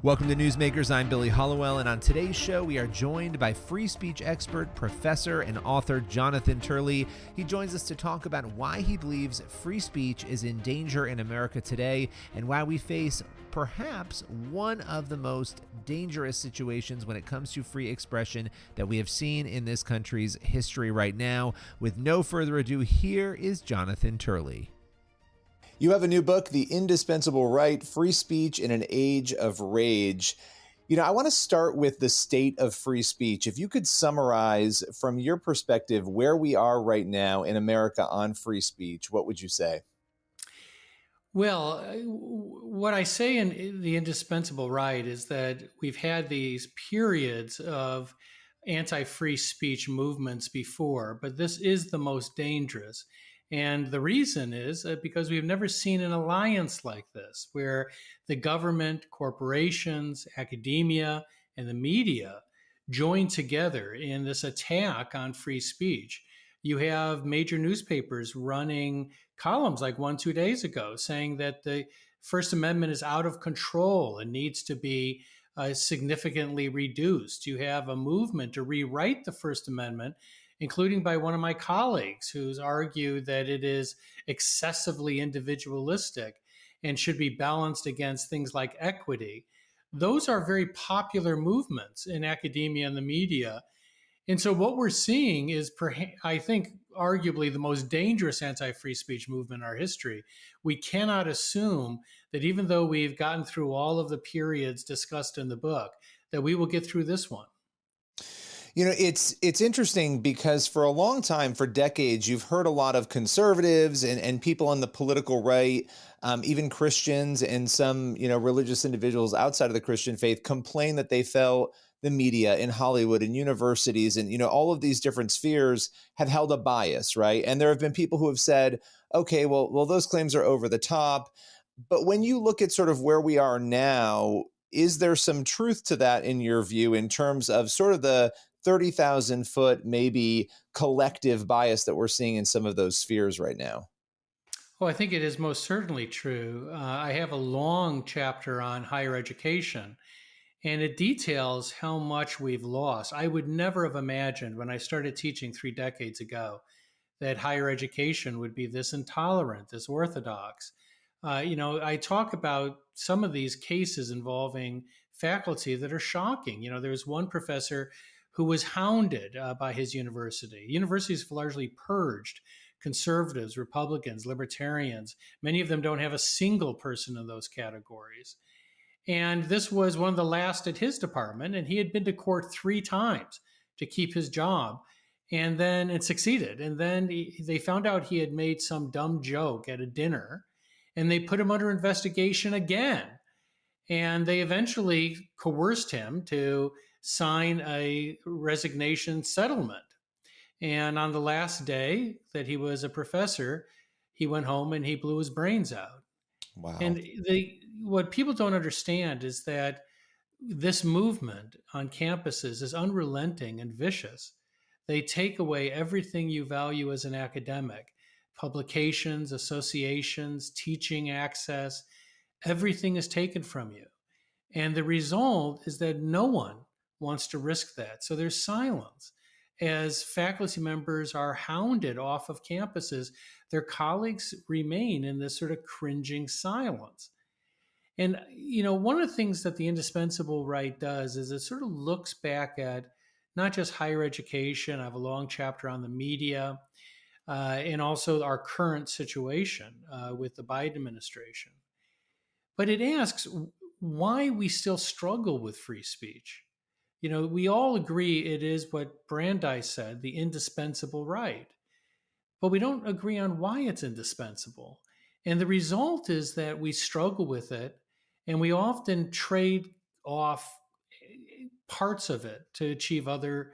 Welcome to Newsmakers. I'm Billy Hollowell, and on today's show, we are joined by free speech expert, professor, and author Jonathan Turley. He joins us to talk about why he believes free speech is in danger in America today and why we face perhaps one of the most dangerous situations when it comes to free expression that we have seen in this country's history right now. With no further ado, here is Jonathan Turley. You have a new book, The Indispensable Right, Free Speech in an Age of Rage. I want to start with the state of free speech. If you could summarize from your perspective where we are right now in America on free speech, what would you say? Well, what I say in The Indispensable Right is that we've had these periods of anti-free speech movements before, but this is the most dangerous. And the reason is because we've never seen an alliance like this, where the government, corporations, academia, and the media join together in this attack on free speech. You have major newspapers running columns like one 2 days ago saying that the First Amendment is out of control and needs to be significantly reduced. You have a movement to rewrite the First Amendment, including by one of my colleagues who's argued that it is excessively individualistic and should be balanced against things like equity. Those are very popular movements in academia and the media. And so what we're seeing is, I think, arguably the most dangerous anti-free speech movement in our history. We cannot assume that even though we've gotten through all of the periods discussed in the book, that we will get through this one. It's interesting because for a long time, for decades, you've heard a lot of conservatives and people on the political right, even Christians and some, religious individuals outside of the Christian faith complain that they felt the media in Hollywood and universities and, all of these different spheres have held a bias, right? And there have been people who have said, okay, well, those claims are over the top. But when you look at sort of where we are now, is there some truth to that in your view in terms of sort of the 30,000 foot, maybe collective bias that we're seeing in some of those spheres right now? Oh, I think it is most certainly true. I have a long chapter on higher education, and it details how much we've lost. I would never have imagined when I started teaching 3 decades ago that higher education would be this intolerant, this orthodox. I talk about some of these cases involving faculty that are shocking. There was one professor who was hounded by his university. Universities have largely purged conservatives, Republicans, libertarians. Many of them don't have a single person in those categories. And this was one of the last at his department, and he had been to court 3 times to keep his job, and then it succeeded. And then they found out he had made some dumb joke at a dinner, and they put him under investigation again. And they eventually coerced him to sign a resignation settlement. And on the last day that he was a professor, he went home and he blew his brains out. Wow. And what people don't understand is that this movement on campuses is unrelenting and vicious. They take away everything you value as an academic: publications, associations, teaching access. Everything is taken from you. And the result is that no one wants to risk that. So there's silence. As faculty members are hounded off of campuses, their colleagues remain in this sort of cringing silence. And, one of the things that the Indispensable Right does is it sort of looks back at not just higher education. I have a long chapter on the media and also our current situation with the Biden administration. But it asks why we still struggle with free speech. We all agree it is what Brandeis said, the indispensable right. But we don't agree on why it's indispensable. And the result is that we struggle with it, and we often trade off parts of it to achieve other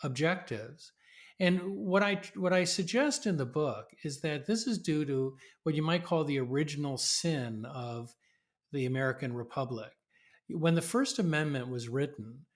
objectives. And what I suggest in the book is that this is due to what you might call the original sin of the American Republic. When the First Amendment was written,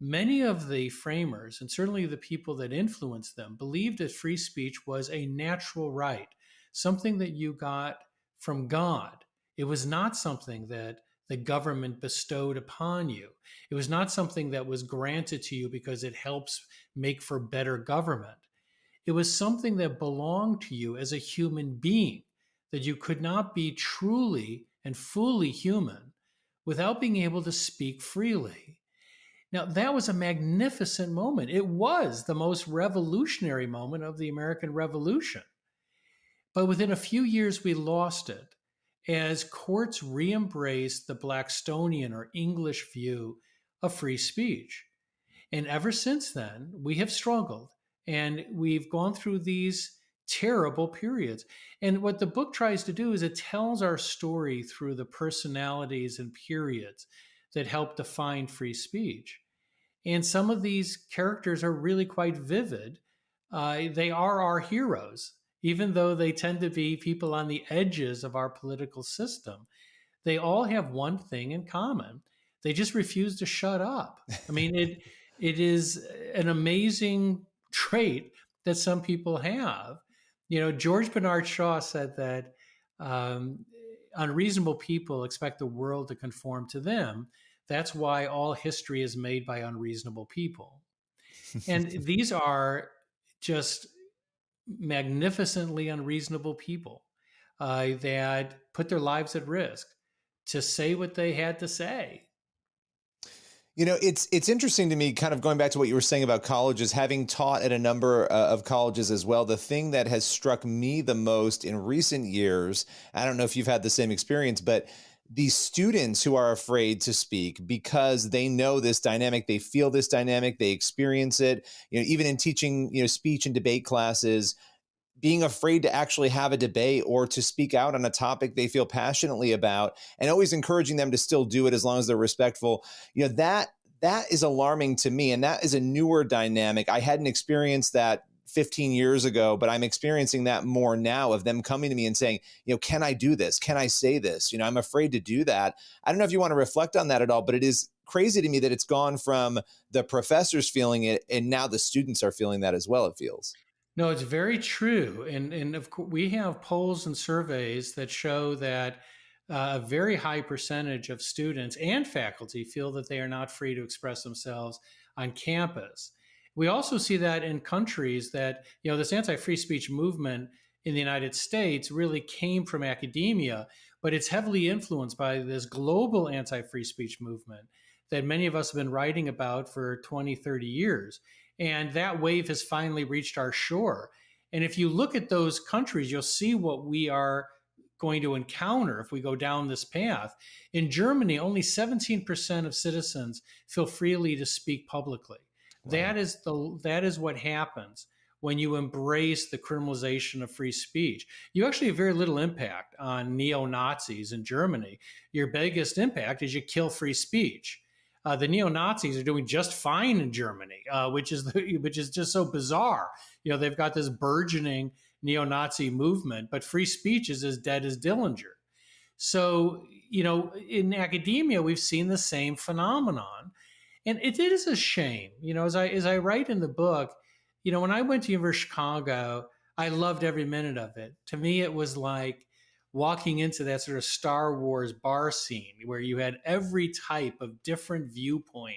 many of the framers, and certainly the people that influenced them, believed that free speech was a natural right, something that you got from God. It was not something that the government bestowed upon you. It was not something that was granted to you because it helps make for better government. It was something that belonged to you as a human being, that you could not be truly and fully human without being able to speak freely. Now, that was a magnificent moment. It was the most revolutionary moment of the American Revolution. But within a few years, we lost it as courts re embraced the Blackstonian or English view of free speech. And ever since then, we have struggled and we've gone through these terrible periods. And what the book tries to do is it tells our story through the personalities and periods that help define free speech. And some of these characters are really quite vivid. They are our heroes, even though they tend to be people on the edges of our political system. They all have one thing in common. They just refuse to shut up. I mean, it is an amazing trait that some people have. You know, George Bernard Shaw said that unreasonable people expect the world to conform to them. That's why all history is made by unreasonable people. And these are just magnificently unreasonable people that put their lives at risk to say what they had to say. You know, it's interesting to me, kind of going back to what you were saying about colleges, having taught at a number of colleges as well. The thing that has struck me the most in recent years, I don't know if you've had the same experience, but these students who are afraid to speak because they know this dynamic, they feel this dynamic, they experience it, you know, even in teaching, you know, speech and debate classes, being afraid to actually have a debate or to speak out on a topic they feel passionately about, and always encouraging them to still do it as long as they're respectful. You know, that is alarming to me. And that is a newer dynamic. I hadn't experienced that 15 years ago, but I'm experiencing that more now, of them coming to me and saying, you know, can I do this? Can I say this? You know, I'm afraid to do that. I don't know if you want to reflect on that at all, but it is crazy to me that it's gone from the professors feeling it and now the students are feeling that as well, it feels. No, it's very true. And of course, we have polls and surveys that show that a very high percentage of students and faculty feel that they are not free to express themselves on campus. We also see that in countries that, you know, this anti-free speech movement in the United States really came from academia, but it's heavily influenced by this global anti-free speech movement that many of us have been writing about for 20, 30 years. And that wave has finally reached our shore. And if you look at those countries, you'll see what we are going to encounter if we go down this path. In Germany, only 17% of citizens feel freely to speak publicly. Wow. That is what happens when you embrace the criminalization of free speech. You actually have very little impact on neo-Nazis in Germany. Your biggest impact is you kill free speech. The neo-Nazis are doing just fine in Germany, which is just so bizarre. You know, they've got this burgeoning neo-Nazi movement, but free speech is as dead as Dillinger. So, you know, in academia, we've seen the same phenomenon, and it is a shame. You know, as I write in the book, you know, when I went to University of Chicago, I loved every minute of it. To me, it was like walking into that sort of Star Wars bar scene where you had every type of different viewpoint,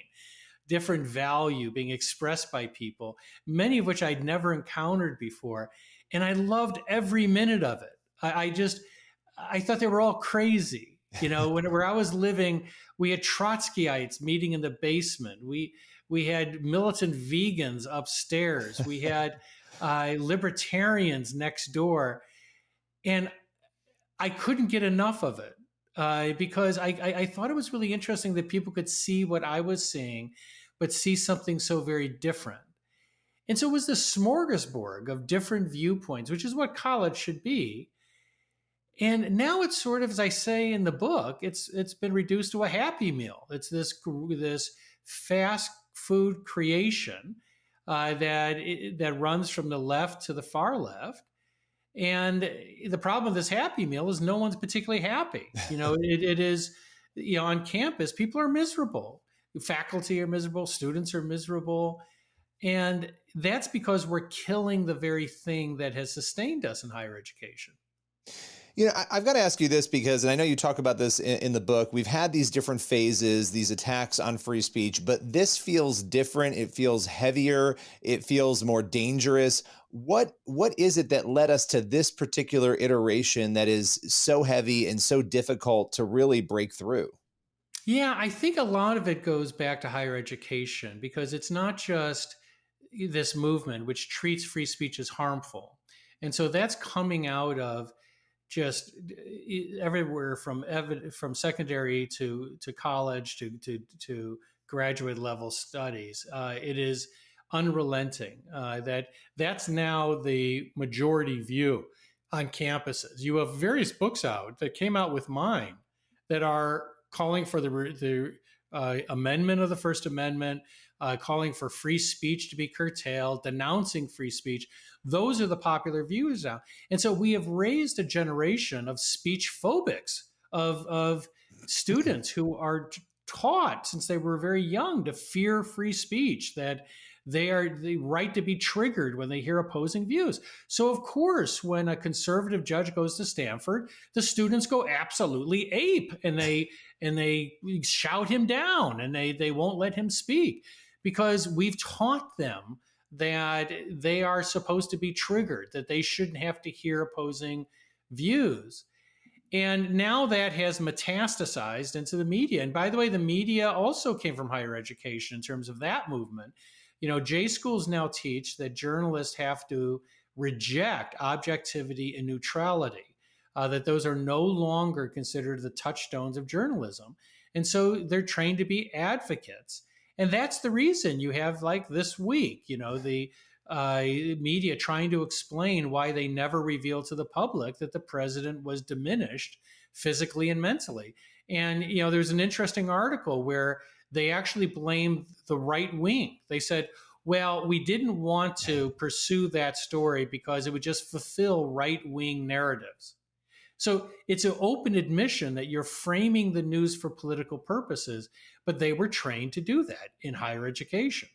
different value being expressed by people, many of which I'd never encountered before. And I loved every minute of it. I thought they were all crazy. You know, where I was living, we had Trotskyites meeting in the basement. We had militant vegans upstairs. We had libertarians next door. And I couldn't get enough of it because I thought it was really interesting that people could see what I was seeing, but see something so very different. And so it was this smorgasbord of different viewpoints, which is what college should be. And now it's sort of, as I say in the book, it's been reduced to a Happy Meal. It's this fast food creation that runs from the left to the far left. And the problem with this Happy Meal is no one's particularly happy. You know, it is, you know, on campus, people are miserable. Faculty are miserable. Students are miserable. And that's because we're killing the very thing that has sustained us in higher education. I've got to ask you this because, and I know you talk about this in the book, we've had these different phases, these attacks on free speech, but this feels different. It feels heavier. It feels more dangerous. What is it that led us to this particular iteration that is so heavy and so difficult to really break through? Yeah, I think a lot of it goes back to higher education because it's not just this movement which treats free speech as harmful. And so that's coming out of just everywhere from secondary to college to graduate level studies. It is unrelenting. That's now the majority view on campuses. You have various books out that came out with mine that are calling for the amendment of the First Amendment, calling for free speech to be curtailed, denouncing free speech. Those are the popular views now. And so we have raised a generation of speech phobics, of students who are taught since they were very young to fear free speech, that they are the right to be triggered when they hear opposing views. So, of course, when a conservative judge goes to Stanford, the students go absolutely ape and they shout him down and they won't let him speak because we've taught them that they are supposed to be triggered, that they shouldn't have to hear opposing views. And now that has metastasized into the media. And by the way, the media also came from higher education in terms of that movement. J schools now teach that journalists have to reject objectivity and neutrality, that those are no longer considered the touchstones of journalism. And so they're trained to be advocates. And that's the reason you have, like this week, the media trying to explain why they never revealed to the public that the president was diminished physically and mentally. And, there's an interesting article where they actually blamed the right wing. They said, well, we didn't want to pursue that story because it would just fulfill right wing narratives. So it's an open admission that you're framing the news for political purposes, but they were trained to do that in higher education.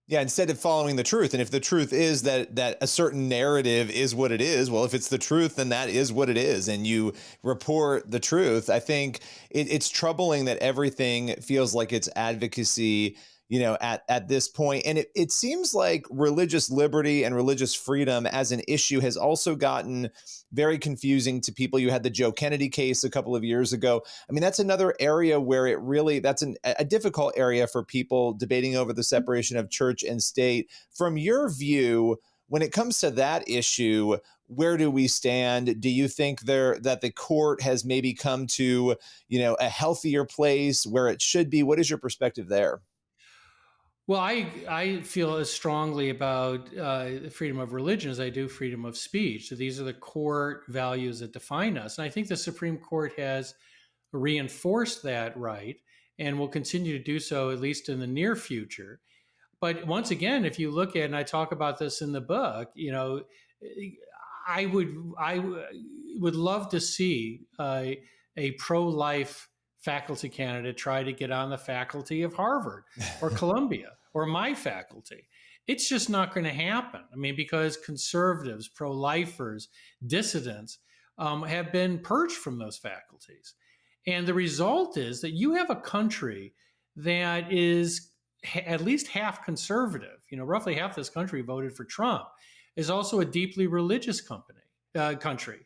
Yeah, instead of following the truth. And if the truth is that a certain narrative is what it is, well, if it's the truth, then that is what it is. And you report the truth. I think it's troubling that everything feels like it's advocacy, at this point. And it seems like religious liberty and religious freedom as an issue has also gotten very confusing to people. You had the Joe Kennedy case a couple of years ago. I mean, that's another area where that's a difficult area for people debating over the separation of church and state. From your view, when it comes to that issue, where do we stand? Do you think that the court has maybe come to, a healthier place where it should be? What is your perspective there? Well, I feel as strongly about freedom of religion as I do freedom of speech. So these are the core values that define us. And I think the Supreme Court has reinforced that right and will continue to do so, at least in the near future. But once again, if you look at, and I talk about this in the book, I would love to see a pro-life faculty candidate try to get on the faculty of Harvard or Columbia or my faculty. It's just not going to happen. I mean, because conservatives, pro-lifers, dissidents have been purged from those faculties. And the result is that you have a country that is at least half conservative. Roughly half this country voted for Trump, is also a deeply religious country.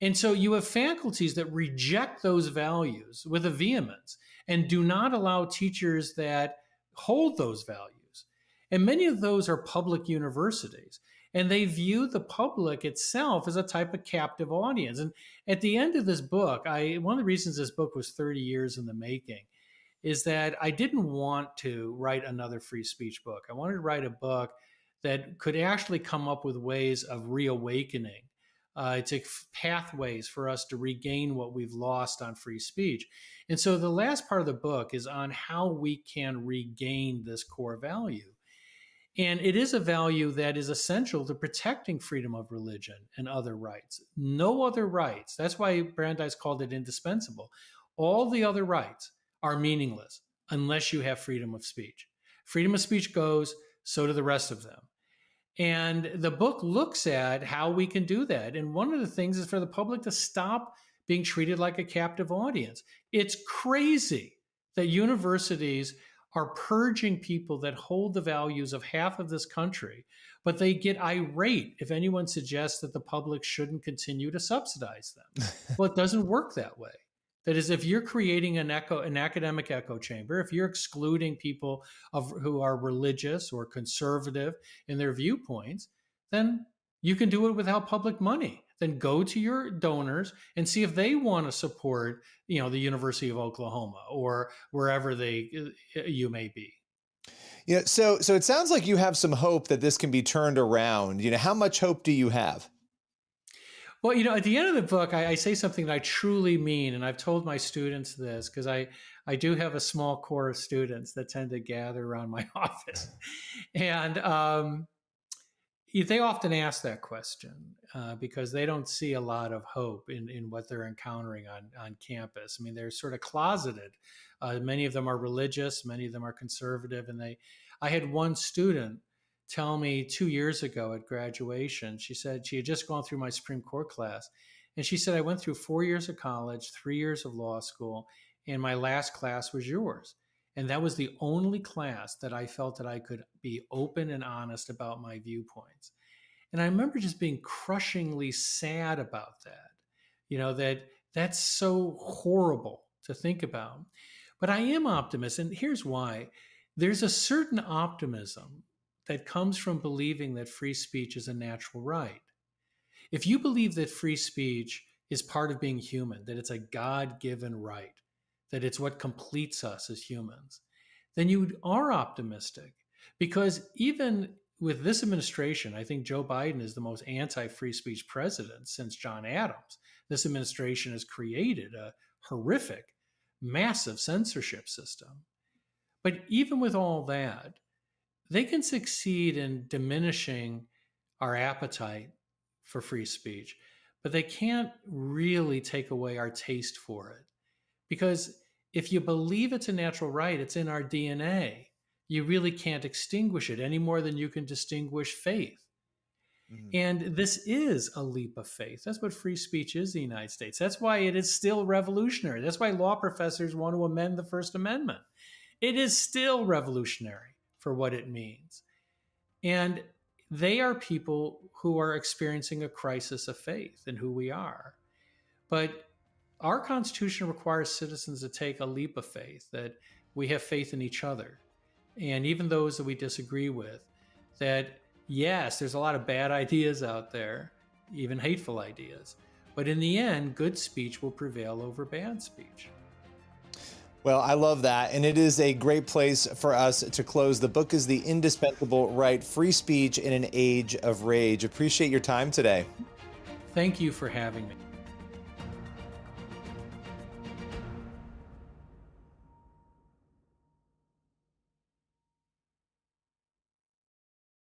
And so you have faculties that reject those values with a vehemence and do not allow teachers that hold those values. And many of those are public universities. And they view the public itself as a type of captive audience. And at the end of this book, one of the reasons this book was 30 years in the making is that I didn't want to write another free speech book. I wanted to write a book that could actually come up with ways of reawakening. To pathways for us to regain what we've lost on free speech. And so the last part of the book is on how we can regain this core value. And it is a value that is essential to protecting freedom of religion and other rights. No other rights. That's why Brandeis called it indispensable. All the other rights are meaningless unless you have freedom of speech. Freedom of speech goes, so do the rest of them. And the book looks at how we can do that. And one of the things is for the public to stop being treated like a captive audience. It's crazy that universities are purging people that hold the values of half of this country, but they get irate if anyone suggests that the public shouldn't continue to subsidize them. Well, it doesn't work that way. That is, if you're creating an academic echo chamber, if you're excluding people who are religious or conservative in their viewpoints, then you can do it without public money. Then go to your donors and see if they want to support, the University of Oklahoma or wherever you may be. So it sounds like you have some hope that this can be turned around. How much hope do you have? Well, at the end of the book, I say something that I truly mean, and I've told my students this because I do have a small core of students that tend to gather around my office, and they often ask that question because they don't see a lot of hope in what they're encountering on campus. I mean, they're sort of closeted. Many of them are religious, many of them are conservative, and I had one student tell me 2 years ago at graduation. She said she had just gone through my Supreme Court class, and she said, I went through 4 years of college, 3 years of law school, and my last class was yours. And that was the only class that I felt that I could be open and honest about my viewpoints. And I remember just being crushingly sad about that, that's so horrible to think about. But I am optimistic, and here's why. There's a certain optimism that comes from believing that free speech is a natural right. If you believe that free speech is part of being human, that it's a God-given right, that it's what completes us as humans, then you are optimistic. Because even with this administration, I think Joe Biden is the most anti-free speech president since John Adams. This administration has created a horrific, massive censorship system. But even with all that, they can succeed in diminishing our appetite for free speech, but they can't really take away our taste for it. Because if you believe it's a natural right, it's in our DNA, you really can't extinguish it any more than you can distinguish faith. Mm-hmm. And this is a leap of faith. That's what free speech is in the United States. That's why it is still revolutionary. That's why law professors want to amend the First Amendment. It is still revolutionary for what it means. And they are people who are experiencing a crisis of faith in who we are. But our Constitution requires citizens to take a leap of faith, that we have faith in each other. And even those that we disagree with, that yes, there's a lot of bad ideas out there, even hateful ideas. But in the end, good speech will prevail over bad speech. Well, I love that. And it is a great place for us to close. The book is The Indispensable Right, Free Speech in an Age of Rage. Appreciate your time today. Thank you for having me.